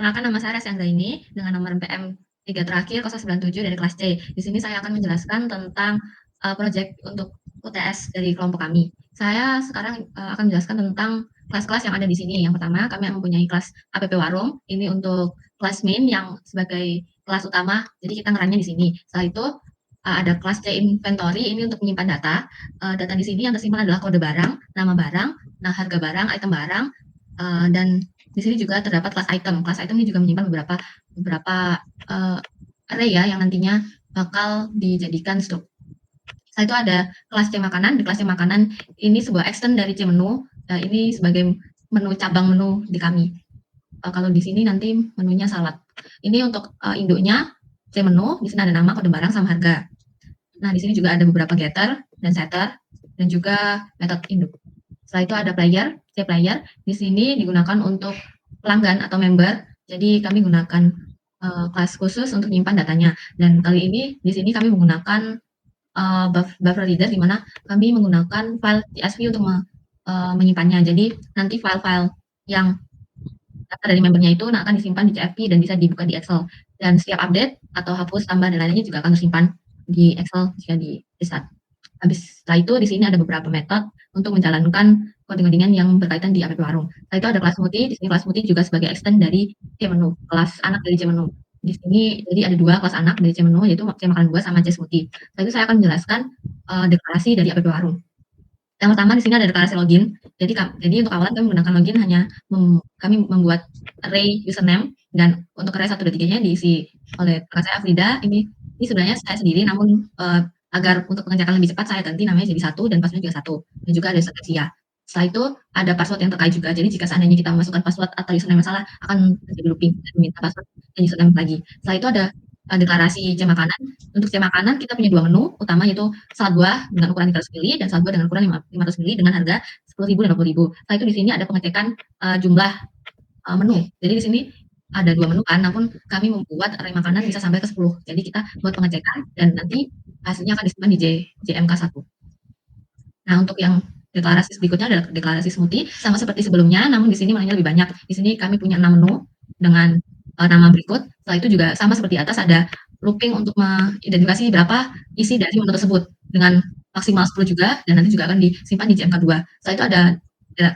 Perkenalkan, nama saya Resyanggraini dengan nomor NPM 3 terakhir 097 dari kelas C. Di sini saya akan menjelaskan tentang project untuk UTS dari kelompok kami. Saya sekarang akan menjelaskan tentang kelas-kelas yang ada di sini. Yang pertama, kami mempunyai kelas APP Warung. Ini untuk kelas main yang sebagai kelas utama. Jadi kita ngerannya di sini. Setelah itu ada kelas C Inventory. Ini untuk menyimpan data. Data di sini yang tersimpan adalah kode barang, nama barang, nah harga barang, item barang, dan di sini juga terdapat kelas item. Kelas item ini juga menyimpan beberapa array ya yang nantinya bakal dijadikan stok. Setelah itu ada kelas C makanan. Di kelas C makanan ini sebuah extend dari C menu. Ini sebagai menu cabang menu di kami. Kalau di sini nanti menunya salad. Ini untuk induknya C menu. Di sini ada nama, kode barang, sama harga. Nah, di sini juga ada beberapa getter dan setter dan juga metode induk. Setelah itu ada player, C player. Di sini digunakan untuk pelanggan atau member. Jadi kami gunakan kelas khusus untuk menyimpan datanya. Dan kali ini di sini kami menggunakan buffer reader, di mana kami menggunakan file CSV untuk menyimpannya. Jadi nanti file-file yang data dari membernya itu akan disimpan di CSV dan bisa dibuka di Excel. Dan setiap update atau hapus, tambah, dan lainnya juga akan tersimpan di Excel jika di reset. Habis setelah itu di sini ada beberapa metode untuk menjalankan coding-codingan yang berkaitan di APP Warung. Setelah itu ada kelas multi. Di sini kelas multi juga sebagai extend dari C menu, kelas anak dari C menu. Di sini jadi ada dua kelas anak dari C menu, yaitu C makanan 2 sama C smoothie. Setelah itu saya akan menjelaskan deklarasi dari APP Warung. Yang pertama di sini ada deklarasi login. Jadi untuk awalan kami menggunakan login hanya kami membuat array username, dan untuk array 1 dan 3-nya diisi oleh rekan saya Afrida. Ini sebenarnya saya sendiri, namun agar untuk pengecekan lebih cepat saya ganti namanya jadi 1 dan passwordnya juga 1. Dan juga ada Satya. Setelah itu ada password yang terkait juga. Jadi jika seandainya kita memasukkan password atau username yang salah, akan terjadi looping dan meminta password dan username lagi. Setelah itu ada deklarasi C makanan. Untuk C makanan kita punya dua menu utama, yaitu salad buah dengan ukuran 300 ml dan salad buah dengan ukuran 500 ml dengan harga 10.000 dan 20.000. Setelah itu di sini ada pengecekan jumlah menu. Jadi di sini ada dua menu kan, namun kami membuat array makanan bisa sampai ke 10. Jadi kita buat pengecekan dan nanti hasilnya akan disimpan di JMK 1. Nah, untuk yang deklarasi berikutnya adalah deklarasi smoothie, sama seperti sebelumnya, namun di sini maknanya lebih banyak. Di sini kami punya 6 menu dengan nama berikut. Setelah itu juga sama seperti atas, ada looping untuk mengidentifikasi berapa isi dari menu tersebut dengan maksimal 10 juga, dan nanti juga akan disimpan di JMK 2. Setelah itu ada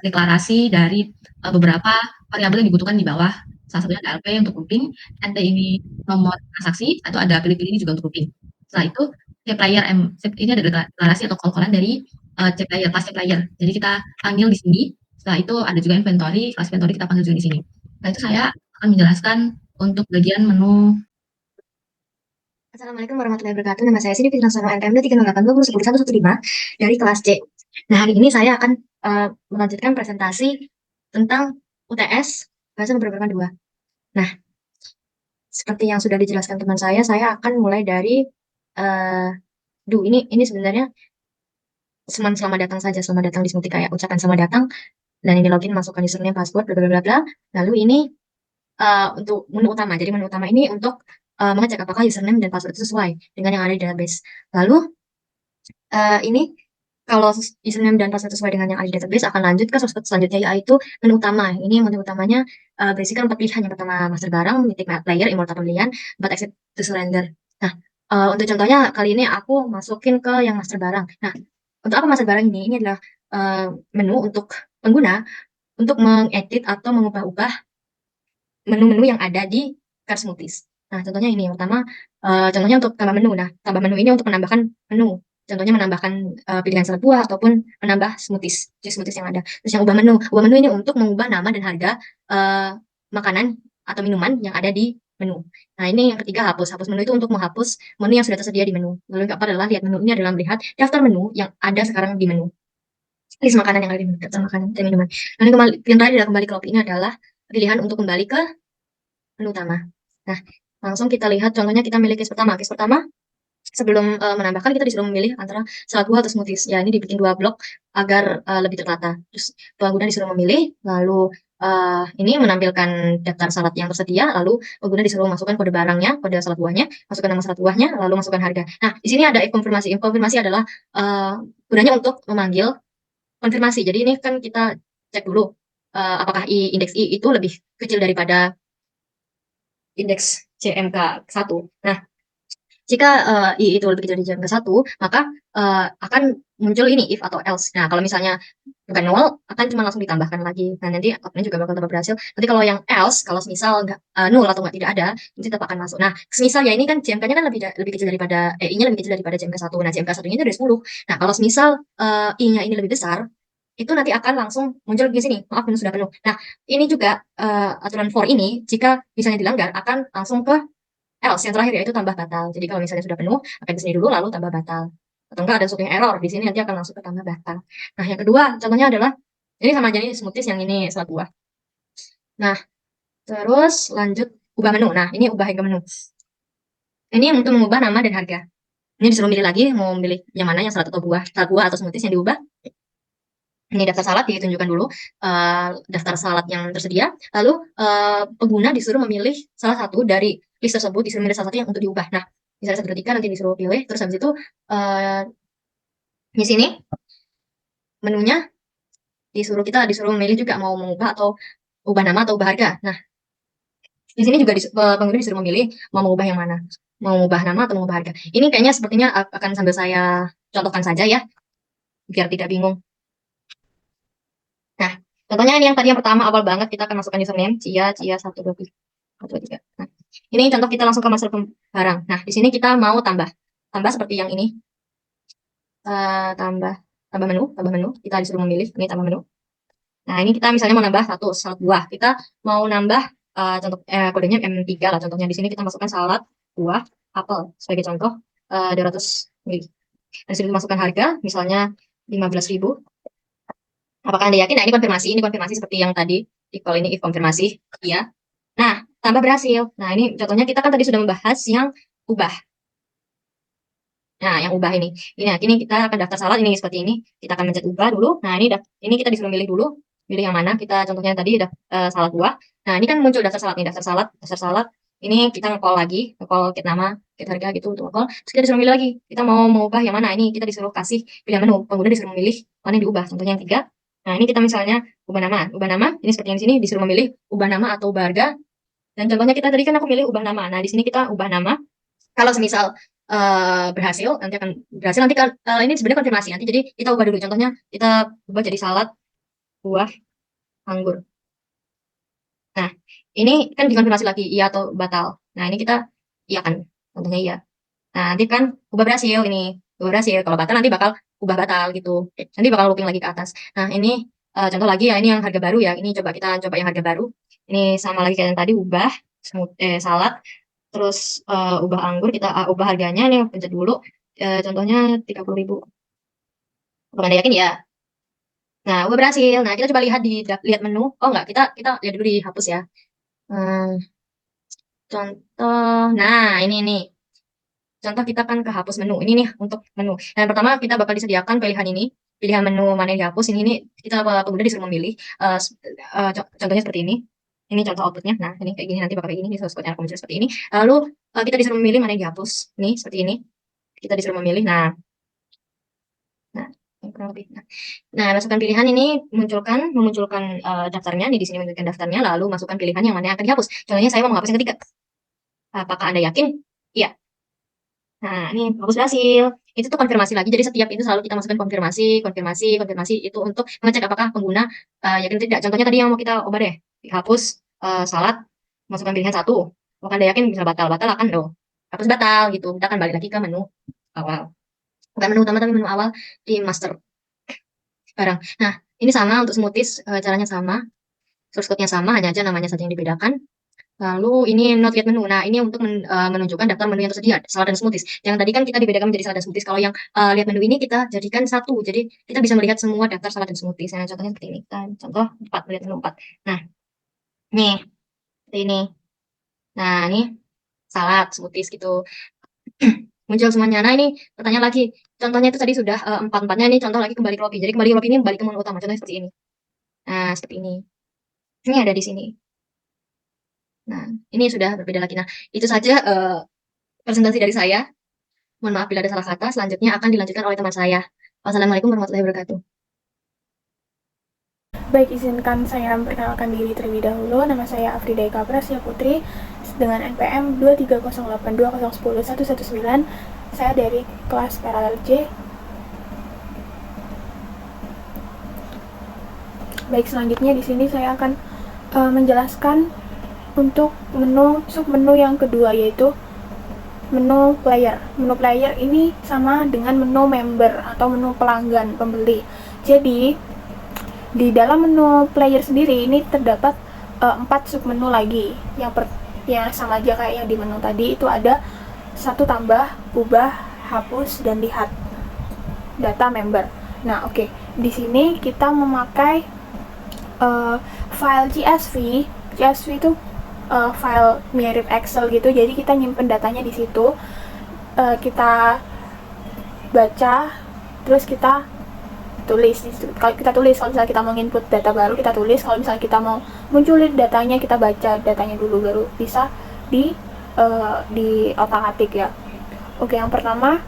deklarasi dari beberapa variabel yang dibutuhkan di bawah. Salah satunya ada LP untuk looping, NT ini nomor transaksi, atau ada pilih-pilih ini juga untuk looping. Setelah itu ini ada deklarasi atau call-callan dari C player, kelas C player. Jadi kita panggil di sini. Setelah itu ada juga inventory, kelas inventory kita panggil juga di sini. Setelah itu saya akan menjelaskan untuk bagian menu. Assalamualaikum warahmatullahi wabarakatuh. Nama saya Siti Fitri Nosono, NPM 308201115 dari kelas C. Nah, hari ini saya akan melanjutkan presentasi tentang UTS bahasa pemrograman 2. Nah, seperti yang sudah dijelaskan teman saya akan mulai dari ini sebenarnya selamat datang saja, selamat datang di Smoothie, kayak ucapan selamat datang, dan ini login, masukkan username, password, bla bla bla. Lalu ini untuk menu utama. Jadi menu utama ini untuk mengecek apakah username dan password itu sesuai dengan yang ada di database. Lalu ini kalau username dan password sesuai dengan yang ada di database, akan lanjut ke selanjutnya, yaitu menu utama. Ini menu utamanya berisikan 4 pilihan. Yang pertama master barang, mythic player, immortal pembelian, but exit to surrender. Nah, untuk contohnya kali ini aku masukin ke yang master barang. Nah, untuk apa master barang ini? Ini adalah menu untuk pengguna untuk mengedit atau mengubah-ubah menu-menu yang ada di Car Smoothies. Nah, contohnya ini yang pertama, contohnya untuk tambah menu. Nah, tambah menu ini untuk menambahkan menu. Contohnya menambahkan pilihan salad buah ataupun menambah smoothies, jus smoothies yang ada. Terus yang ubah menu. Ubah menu ini untuk mengubah nama dan harga makanan atau minuman yang ada di menu. Nah, ini yang ketiga, hapus. Hapus menu itu untuk menghapus menu yang sudah tersedia di menu. Lalu yang keempat adalah lihat menu. Ini adalah melihat daftar menu yang ada sekarang di menu. List makanan yang ada di menu, daftar makanan dan minuman. Lalu yang terakhir adalah kembali ke lobby. Ini adalah pilihan untuk kembali ke menu utama. Nah, langsung kita lihat contohnya, kita milih case pertama. Case pertama, sebelum menambahkan, kita disuruh memilih antara salad buah atau smoothies. Ya, ini dibikin 2 blok agar lebih tertata. Terus pengguna disuruh memilih, lalu ini menampilkan daftar salad yang tersedia, lalu pengguna disuruh masukkan kode barangnya, kode salad buahnya, masukkan nama salad buahnya, lalu masukkan harga. Nah, di sini ada if konfirmasi. If konfirmasi adalah gunanya untuk memanggil konfirmasi. Jadi ini kan kita cek dulu apakah indeks I itu lebih kecil daripada indeks CMK1. Nah, jika I itu lebih kecil dari CMK1, maka akan muncul ini if atau else. Nah, kalau misalnya bukan 0, akan cuma langsung ditambahkan lagi. Nah, nanti outputnya juga bakal tambah berhasil. Nanti kalau yang else, kalau misal nggak 0 atau nggak tidak ada, itu tetap akan masuk. Nah, semisal ya ini kan CMK-nya kan lebih kecil daripada I-nya lebih kecil daripada CMK1. Nah, CMK1-nya itu dari 10. Nah, kalau semisal I-nya ini lebih besar, itu nanti akan langsung muncul di sini. Maaf, sudah penuh. Nah, ini juga aturan for ini jika misalnya dilanggar akan langsung ke else yang terakhir yaitu tambah batal. Jadi kalau misalnya sudah penuh, akan ke sini dulu lalu tambah batal. Atau enggak ada sesuatu yang error, di sini nanti akan langsung ke tambah batal. Nah, yang kedua contohnya adalah ini sama aja nih smoothies, yang ini salad buah. Nah, terus lanjut ubah menu. Nah, ini ubah ke menu. Ini untuk mengubah nama dan harga. Ini disuruh milih lagi mau milih yang mana, yang salad atau buah, atau smoothies yang diubah. Ini daftar salad ditunjukkan dulu, daftar salad yang tersedia. Lalu pengguna disuruh memilih salah satu dari list tersebut, disuruh milih salah satu yang untuk diubah. Nah, misalnya 1, 2, 3 nanti disuruh pilih. Terus habis itu di sini menunya kita disuruh memilih juga mau mengubah atau ubah nama atau ubah harga. Nah, di sini juga pengguna disuruh memilih mau mengubah yang mana, mau mengubah nama atau mengubah harga. Ini kayaknya sepertinya akan sambil saya contohkan saja ya, biar tidak bingung. Nah, contohnya ini yang tadi yang pertama awal banget kita akan masukkan username Cia 1, 2, 3. Nah, ini contoh kita langsung ke master barang. Nah, di sini kita mau tambah seperti yang ini. Tambah menu, kita disuruh memilih ini tambah menu. Nah, ini kita misalnya mau nambah satu salad buah. Kita mau nambah contoh kodenya M3 lah. Contohnya di sini kita masukkan salad buah apel sebagai contoh 200 ml. Dan di sini masukkan harga misalnya 15.000. Apakah Anda yakin? Nah, ini konfirmasi seperti yang tadi di call ini if konfirmasi. Iya. Nah, tambah berhasil. Nah, ini contohnya kita kan tadi sudah membahas yang ubah. Nah, yang ubah ini. Ini kita akan daftar salad ini seperti ini. Kita akan mencet ubah dulu. Nah, ini kita disuruh milih dulu. Pilih yang mana? Kita contohnya tadi salad buah. Nah, ini kan muncul daftar salad nih, daftar salad. Ini kita nge-call lagi, nge-call get nama, get harga gitu untuk nge-call. Terus kita disuruh milih lagi. Kita mau mengubah yang mana? Ini kita disuruh kasih pilihan menu. Pengguna disuruh memilih mana yang diubah. Contohnya yang 3. Nah, ini kita misalnya ubah nama. Ubah nama, ini seperti yang di sini disuruh memilih ubah nama atau ubah harga. Dan contohnya kita tadi kan aku pilih ubah nama. Nah, di sini kita ubah nama. Kalau semisal berhasil, nanti akan berhasil. Nanti kan ini sebenarnya konfirmasi. Nanti jadi kita ubah dulu. Contohnya kita ubah jadi salad buah anggur. Nah, ini kan dikonfirmasi lagi iya atau batal. Nah, ini kita iya kan. Contohnya iya. Nah, nanti kan ubah berhasil ini. Ubah berhasil. Kalau batal nanti bakal ubah batal gitu. Nanti bakal looping lagi ke atas. Nah, ini contoh lagi ya. Ini yang harga baru ya. Ini kita coba yang harga baru. Ini sama lagi kayak yang tadi ubah salad. Terus ubah anggur, kita ubah harganya nih, pencet dulu. Contohnya 30.000. Kalau Anda yakin ya. Nah, ubah berhasil. Nah, kita coba lihat menu. Oh enggak, kita lihat dulu dihapus ya. Contoh, nah ini nih. Contoh kita kan kehapus menu. Ini nih untuk menu. Nah, pertama kita bakal disediakan pilihan ini. Pilihan menu mana yang dihapus. Ini kita pengguna disuruh memilih. Contohnya seperti ini. Ini contoh outputnya. Nah, ini kayak gini, nanti bakal kayak gini. Ini source code-nya akan muncul seperti ini. Lalu kita disuruh memilih mana yang dihapus. Ini seperti ini. Kita disuruh memilih. Nah, kurang lebih. Nah, masukkan pilihan ini memunculkan daftarnya. Nih di sini memunculkan daftarnya. Lalu masukkan pilihan yang mana yang akan dihapus. Contohnya saya mau menghapus yang ketiga. Apakah Anda yakin? Iya. Nah, ini hapus berhasil. Itu tuh konfirmasi lagi. Jadi setiap itu selalu kita masukkan konfirmasi itu untuk mengecek apakah pengguna yakin atau tidak. Contohnya tadi yang mau kita ubah deh. Hapus salad, masukkan pilihan 1. Apakah Anda yakin bisa batal? Batal akan dong. Hapus batal gitu. Kita akan balik lagi ke menu awal. Bukan menu utama tapi menu awal di master barang. Nah, ini sama untuk smoothies, caranya sama. Source code-nya sama, hanya aja namanya saja yang dibedakan. Lalu ini not yet menu. Nah, ini untuk menunjukkan daftar menu yang tersedia, salad dan smoothies. Yang tadi kan kita dibedakan menjadi salad dan smoothies. Kalau yang lihat menu ini kita jadikan satu. Jadi kita bisa melihat semua daftar salad dan smoothies. Nah, contohnya seperti ini. Kita contoh 4, melihat menu 4. Nah, nih, seperti ini. Nah, ini salad, smoothies gitu. Muncul semuanya. Nah, ini pertanyaan lagi. Contohnya itu tadi sudah 4-4-nya, ini contoh lagi kembali ke lobby. Jadi kembali ke lobby ini balik ke menu utama. Contohnya seperti ini. Nah, seperti ini. Ini ada di sini. Nah, ini sudah berbeda lagi. Nah, itu saja presentasi dari saya. Mohon maaf bila ada salah kata. Selanjutnya akan dilanjutkan oleh teman saya. Wassalamualaikum warahmatullahi wabarakatuh. Baik, izinkan saya memperkenalkan diri terlebih dahulu. Nama saya Afrida Eka Prasya Putri. dengan NPM 230820101119. Saya dari kelas paralel C. Baik, selanjutnya di sini saya akan menjelaskan untuk submenu yang kedua, yaitu menu player. Menu player ini sama dengan menu member atau menu pelanggan pembeli. Jadi di dalam menu player sendiri ini terdapat 4 submenu lagi. Yang sama aja kayak yang di menu tadi, itu ada satu tambah, ubah, hapus, dan lihat data member. Nah, oke. Di sini kita memakai file CSV. CSV itu file mirip Excel gitu, jadi kita nyimpen datanya di situ. Kita baca, terus kita tulis. Kalau misalnya kita mau input data baru, kita tulis. Kalau misalnya kita mau munculin datanya, kita baca datanya dulu, baru bisa di otak-atik ya. Oke, yang pertama,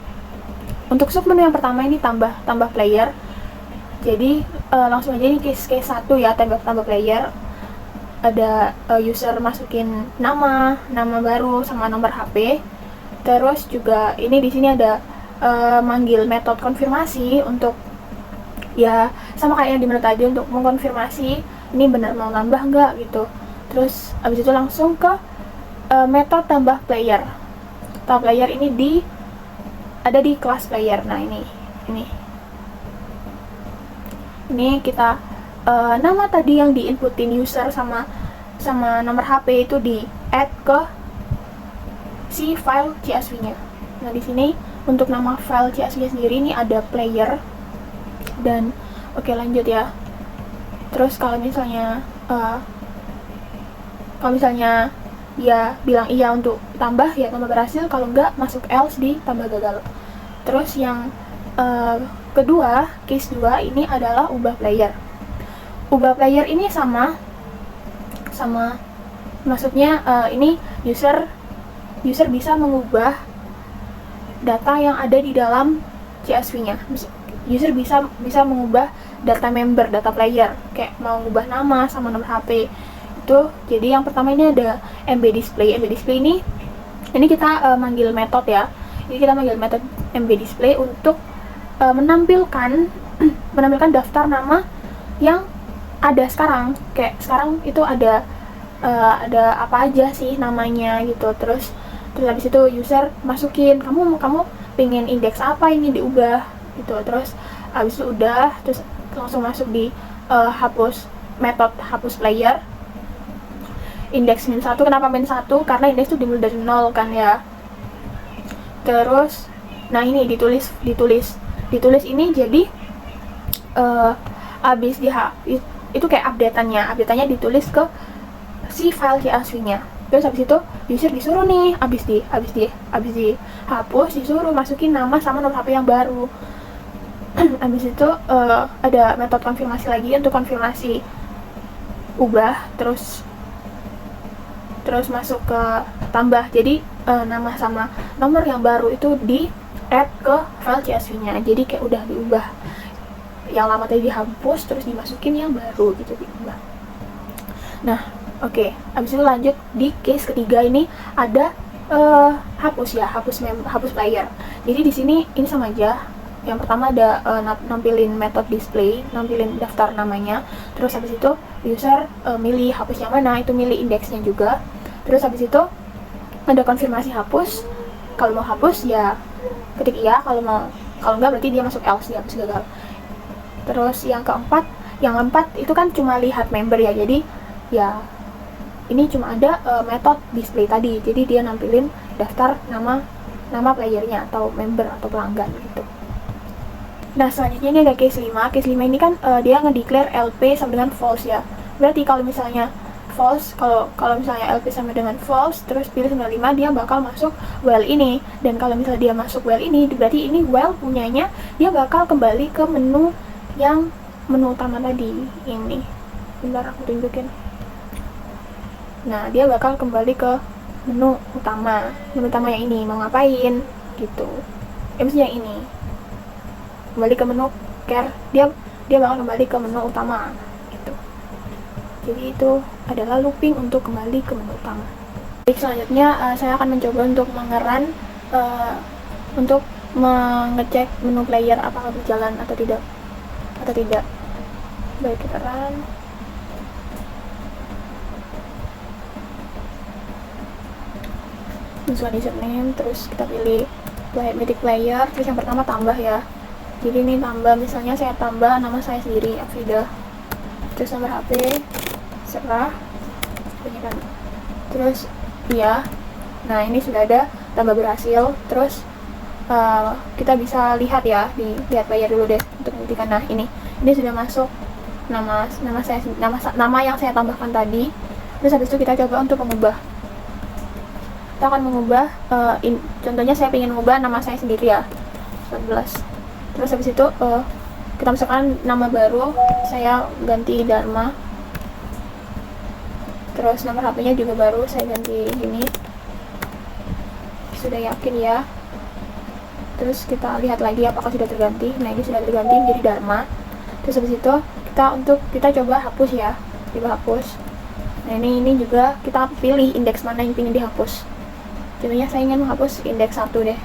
untuk submenu yang pertama ini tambah player. Jadi langsung aja ini case 1 ya, tambah player. Ada user masukin nama baru sama nomor HP. Terus juga ini di sini ada manggil metode konfirmasi untuk ya sama kayak yang di menu tadi, untuk mengkonfirmasi ini benar mau nambah nggak gitu. Terus abis itu langsung ke metode tambah player. Tambah player ini ada di kelas player. Nah ini kita nama tadi yang diinputin user sama nomor HP itu di add ke si file CSV-nya. Nah, di sini untuk nama file CSV sendiri ini ada player. Dan oke, lanjut ya. Terus kalau misalnya dia bilang iya untuk tambah, ya tambah berhasil. Kalau enggak, masuk else di tambah gagal. Terus yang kedua, case 2 ini adalah ubah player. Ubah player ini sama maksudnya ini user bisa mengubah data yang ada di dalam CSV-nya. User bisa mengubah data member, data player, kayak mau mengubah nama sama nomor HP itu. Jadi yang pertama ini ada MB display. MB display ini kita manggil metode ya. Jadi kita manggil metode MB display untuk menampilkan daftar nama yang ada sekarang. Kayak sekarang itu ada apa aja sih namanya gitu. Terus habis itu user masukin kamu pengen indeks apa ini diubah gitu. Terus habis itu udah, terus langsung masuk di metode hapus player. Indeks -1. Kenapa -1? Karena indeks itu dimulai dari 0 kan ya. Terus nah ini ditulis ini. Jadi habis itu kayak update-nya ditulis ke si file CSV-nya. Terus habis itu user disuruh nih, habis dihapus, disuruh masukin nama sama nomor HP yang baru. Habis itu ada metode konfirmasi lagi untuk konfirmasi ubah, terus masuk ke tambah. Jadi nama sama nomor yang baru itu di add ke file CSV-nya. Jadi kayak udah diubah, yang lama tadi dihapus, terus dimasukin yang baru gitu, diubah. Nah, oke. Habis itu lanjut di case ketiga, ini ada hapus player. Jadi di sini ini sama aja. Yang pertama ada nampilin metode display, nampilin daftar namanya. Terus habis itu user milih hapus yang mana, itu milih indeksnya juga. Terus habis itu ada konfirmasi hapus. Kalau mau hapus ya ketik iya, kalau enggak berarti dia masuk else, dia hapus gagal. Terus yang keempat itu kan cuma lihat member ya. Jadi ya ini cuma ada metode display tadi. Jadi dia nampilin daftar nama playernya atau member atau pelanggan gitu. Nah, selanjutnya ini ada case 5. Case 5 ini kan dia nge-declare LP sama dengan false ya. Berarti kalau misalnya false, kalau misalnya LP sama dengan false, terus pilih 95, dia bakal masuk while ini. Dan kalau misalnya dia masuk while ini, berarti ini while punyanya, dia bakal kembali ke menu utama tadi. Ini bentar aku tunjukin. Nah, dia bakal kembali ke menu utama yang ini, mau ngapain gitu. Maksudnya yang ini kembali ke menu care, dia bakal kembali ke menu utama gitu. Jadi itu adalah looping untuk kembali ke menu utama. Baik, selanjutnya saya akan mencoba untuk mengeran untuk mengecek menu player apakah berjalan atau tidak. Baik, kita run. Visual username, terus kita pilih medik player, terus yang pertama tambah ya. Jadi ini tambah, misalnya saya tambah nama saya sendiri, Afrida, terus nomor HP, serah, bunyikan, terus iya. Nah, ini sudah ada tambah berhasil. Terus kita bisa lihat ya, lihat player dulu deh untuk membuktikan. Nah, ini sudah masuk nama yang saya tambahkan tadi. Terus habis itu kita coba untuk mengubah. Kita akan mengubah, contohnya saya ingin mengubah nama saya sendiri ya, 14. Terus habis itu kita masukkan nama baru, saya ganti Dharma. Terus nomor HP-nya juga baru, saya ganti ini. Sudah yakin ya. Terus kita lihat lagi apakah sudah terganti. Nah, ini sudah terganti menjadi Dharma. Terus habis itu kita coba hapus ya, coba hapus. Nah, ini juga kita pilih indeks mana yang ingin dihapus. Contohnya saya ingin menghapus indeks 1 deh.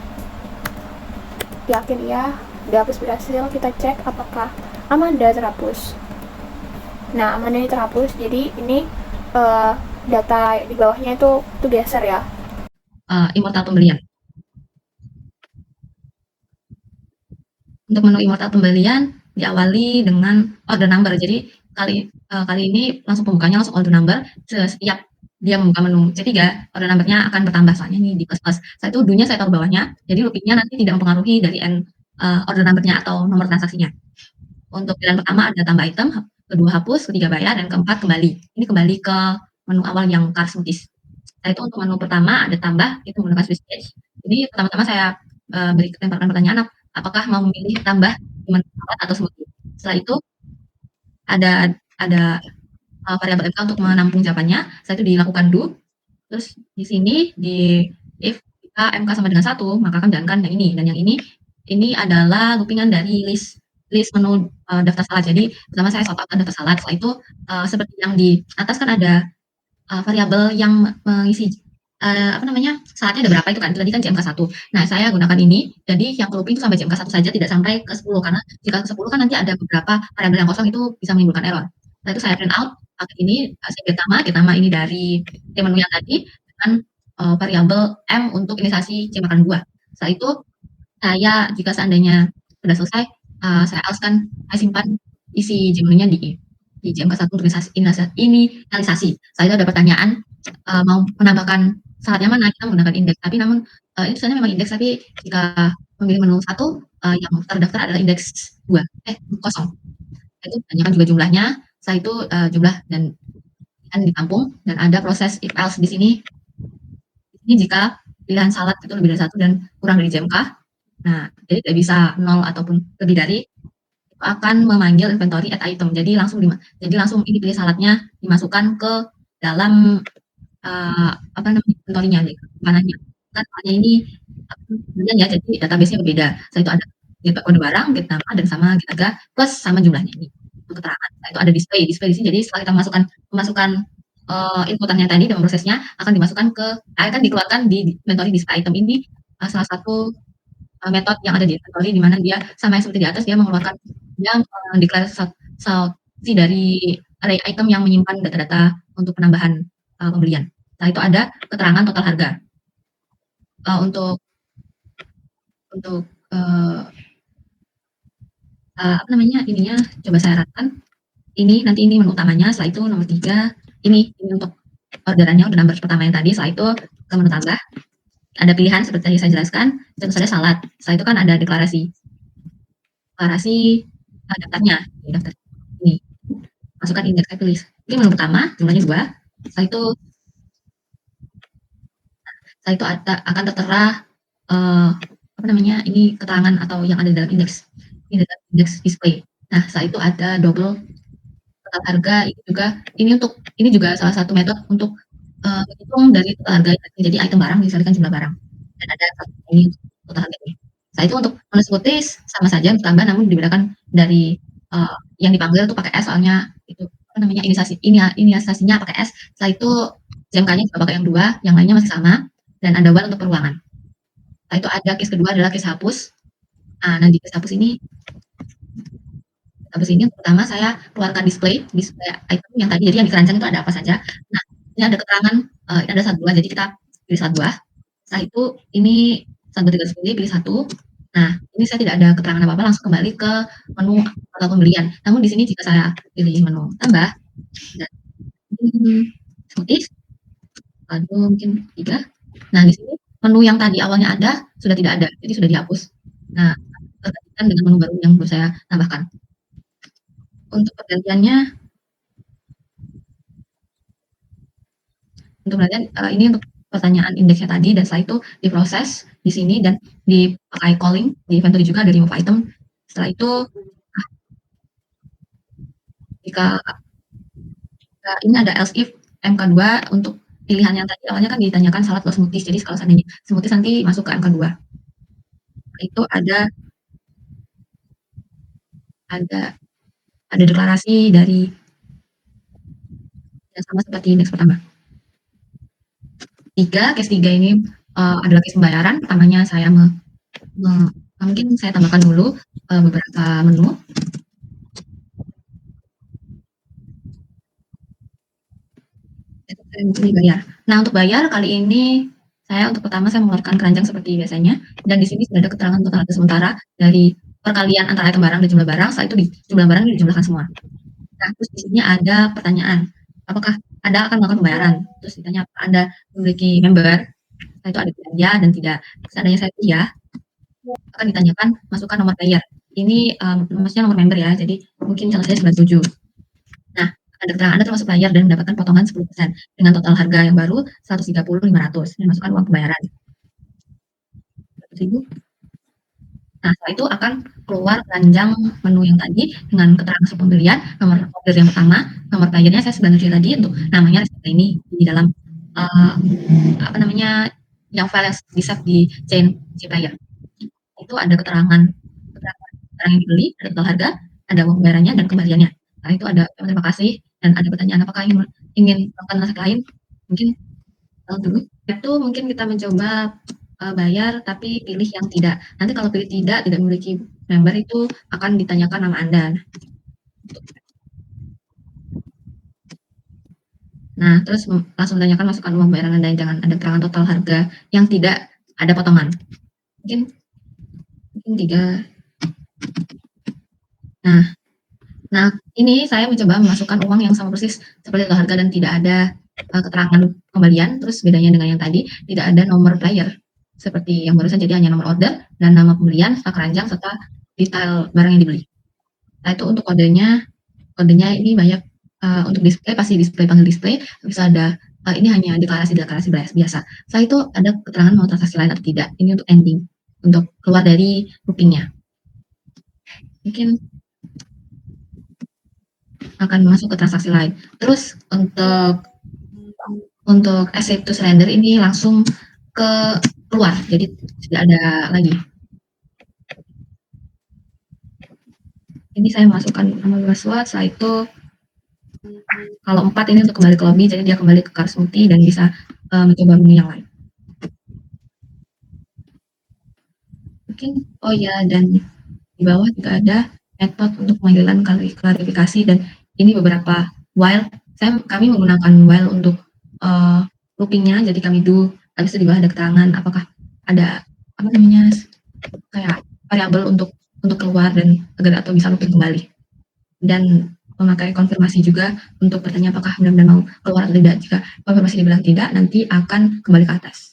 Yakin ya, dihapus berhasil. Kita cek apakah Amanda terhapus. Nah, Amanda ini terhapus. Jadi ini data di bawahnya itu geser ya. Immortal pembelian. Untuk menu immortal pembelian diawali dengan order number. Jadi kali ini langsung pembukanya langsung order number. Setiap dia membuka menu C3, order number-nya akan bertambah, soalnya ini di plus. Setelah itu do-nya saya taruh bawahnya, jadi looping-nya nanti tidak mempengaruhi dari order number-nya atau nomor transaksinya. Untuk pilihan pertama ada tambah item, kedua hapus, ketiga bayar, dan keempat kembali. Ini kembali ke menu awal yang card smoothies. Setelah itu untuk menu pertama ada tambah, itu menggunakan switch page. Jadi pertama-tama saya lemparkan pertanyaan, apakah mau memilih tambah menu atau smoothie. Setelah itu ada variabel MK untuk menampung jawabannya. Setelah itu dilakukan do. Terus di sini if jika MK sama dengan 1, maka akan jalankan yang ini. Dan yang ini adalah loopingan dari list menu daftar salad. Jadi pertama saya sort out daftar salad. Setelah itu seperti yang di atas kan ada variabel yang mengisi saladnya ada berapa itu kan. Tadi kan JMK 1. Nah, saya gunakan ini. Jadi yang looping itu sampai JMK 1 saja, tidak sampai ke 10, karena jika ke 10 kan nanti ada beberapa variabel yang kosong, itu bisa menimbulkan error. Setelah itu saya print out pakai ini, saya get nama ini dari menu yang tadi dengan variabel M untuk inisiasi C makan buah. Setelah itu jika seandainya sudah selesai, saya else-kan, saya simpan isi menunya di JMK 1 untuk inisialisasi. Setelah itu ada pertanyaan, mau menambahkan saladnya mana, kita menggunakan indeks. Tapi namun ini sebenarnya memang indeks, tapi jika memilih menu 1, yang terdaftar adalah indeks 2, kosong. Itu tanyakan juga jumlahnya. Setelah itu jumlah dan ditampung, dan ada proses if else di sini. Ini jika pilihan salad itu lebih dari 1 dan kurang dari JMK. Nah, jadi tidak bisa 0 ataupun lebih dari, itu akan memanggil inventory add item. Jadi langsung ini pilih saladnya dimasukkan ke dalam inventory-nya, mananya. Kan soalnya ini ya, jadi database-nya berbeda. Setelah itu ada get kode barang, get nama, dan sama get harga plus sama jumlahnya ini untuk keterangan. Setelah itu ada display di sini. Jadi setelah kita memasukkan inputannya tadi dalam prosesnya akan dikeluarkan di inventory display item. Ini salah satu metode yang ada di inventory, di mana dia sama yang seperti di atas, dia mengeluarkan yang deklarasi dari array item yang menyimpan data-data untuk penambahan pembelian. Setelah itu ada keterangan total harga. Untuk ininya coba saya ratakan. Ini menu utamanya. Setelah itu nomor 3 ini untuk orderannya, order number pertama yang tadi. Setelah itu ke menu tambah, ada pilihan seperti tadi saya jelaskan. Tentu saja salad. Setelah itu kan ada deklarasi daftarnya, daftar ini, masukkan indeks, saya pilih ini menu pertama, jumlahnya 2. Setelah itu akan tertera ini keterangan atau yang ada dalam indeks, ini dalam indeks display. Nah, setelah itu ada double total harga. Ini juga salah satu metode untuk menghitung dari total harga. Jadi item barang dikalikan jumlah barang, dan ada ini untuk total harganya. Setelah itu untuk menu smoothies sama saja ditambah, namun dibedakan dari yang dipanggil itu pakai S, soalnya itu inisiasinya pakai S. Setelah itu SMK-nya coba pakai yang 2, yang lainnya masih sama, dan ada while untuk perulangan. Setelah itu ada case kedua adalah case hapus. Nah di case hapus ini pertama saya keluarkan display item yang tadi, jadi yang di keranjang itu ada apa saja. Nah, ini ada keterangan, ada saat buah, jadi kita pilih saat buah. Setelah itu ini saat buah 3 pilih 1. Nah, ini saya tidak ada keterangan apa-apa, langsung kembali ke menu atau pembelian. Namun di sini jika saya pilih menu tambah, dan smoothies, lalu mungkin 3. Nah, di sini menu yang tadi awalnya ada sudah tidak ada, jadi sudah dihapus. Nah, tergantikan dengan menu baru yang baru saya tambahkan. Untuk pergantiannya, ini untuk pertanyaan indeksnya tadi, dan setelah itu diproses di sini dan dipakai calling di inventory juga dari remove item. Setelah itu jika ini ada else if MK2 untuk pilihan yang tadi awalnya kan ditanyakan salad plus smoothies, jadi kalau seandainya smoothies nanti masuk ke MK2. Itu ada deklarasi dari yang sama seperti indeks pertama. Case 3 ini adalah case pembayaran. Pertamanya saya mungkin saya tambahkan dulu beberapa menu. Bayar. Nah, untuk bayar kali ini untuk pertama saya mengeluarkan keranjang seperti biasanya, dan di sini sudah ada keterangan total harga sementara dari perkalian antara item barang dan jumlah barang. Setelah itu di jumlah barang dijumlahkan semua. Nah, terus di sini ada pertanyaan, apakah Anda akan melakukan pembayaran? Terus ditanya apakah Anda memiliki member? Setelah itu ada ya dan tidak. Seandainya saya ya, akan ditanyakan masukkan nomor player. Ini maksudnya nomor member ya, jadi mungkin contoh saya 97. Nah, ada keterangan Anda termasuk player dan mendapatkan potongan 10% dengan total harga yang baru 130.500 dan masukkan uang pembayaran 100.000. Nah, setelah itu akan keluar keranjang menu yang tadi dengan keterangan hasil pembelian, nomor order yang pertama, nomor playernya saya 97 tadi, untuk namanya ini di dalam yang file yang di-save di chain si player. Itu ada keterangan barang yang dibeli, ada total harga, ada uang pembayarannya dan kembaliannya. Nah, itu ada terima kasih dan ada pertanyaan apakah ingin melakukan transaksi lain? Mungkin dulu. Itu mungkin kita mencoba bayar tapi pilih yang tidak. Nanti kalau pilih tidak memiliki member, itu akan ditanyakan nama Anda. Nah, terus langsung tanyakan masukkan uang bayaran Anda, jangan ada keterangan total harga yang tidak ada potongan. Mungkin 3. Nah, ini saya mencoba memasukkan uang yang sama persis seperti total harga dan tidak ada keterangan pembelian. Terus bedanya dengan yang tadi, tidak ada nomor player seperti yang barusan, jadi hanya nomor order dan nama pembelian, keranjang, serta detail barang yang dibeli. Nah, itu untuk kodenya ini banyak. Untuk display pasti display, panggil display, bisa ada ini hanya deklarasi biasa. Setelah itu ada keterangan mau transaksi lain atau tidak. Ini untuk ending, untuk keluar dari groupingnya. Mungkin akan masuk ke transaksi lain. Terus untuk exit to surrender ini langsung ke keluar, jadi tidak ada lagi. Ini saya masukkan nama password. Setelah itu kalau 4 ini untuk kembali ke lobby, jadi dia kembali ke car smoothie dan bisa mencoba menu yang lain. Mungkin dan di bawah juga ada metode untuk pemanggilan klarifikasi, dan ini beberapa while. Kami menggunakan while untuk loopingnya, jadi kami do, habis itu di bawah ada keterangan apakah ada kayak variabel untuk keluar dan agar atau bisa looping kembali, dan memakai konfirmasi juga untuk bertanya apakah benar-benar mau keluar atau tidak. Jika konfirmasi dibilang tidak, nanti akan kembali ke atas.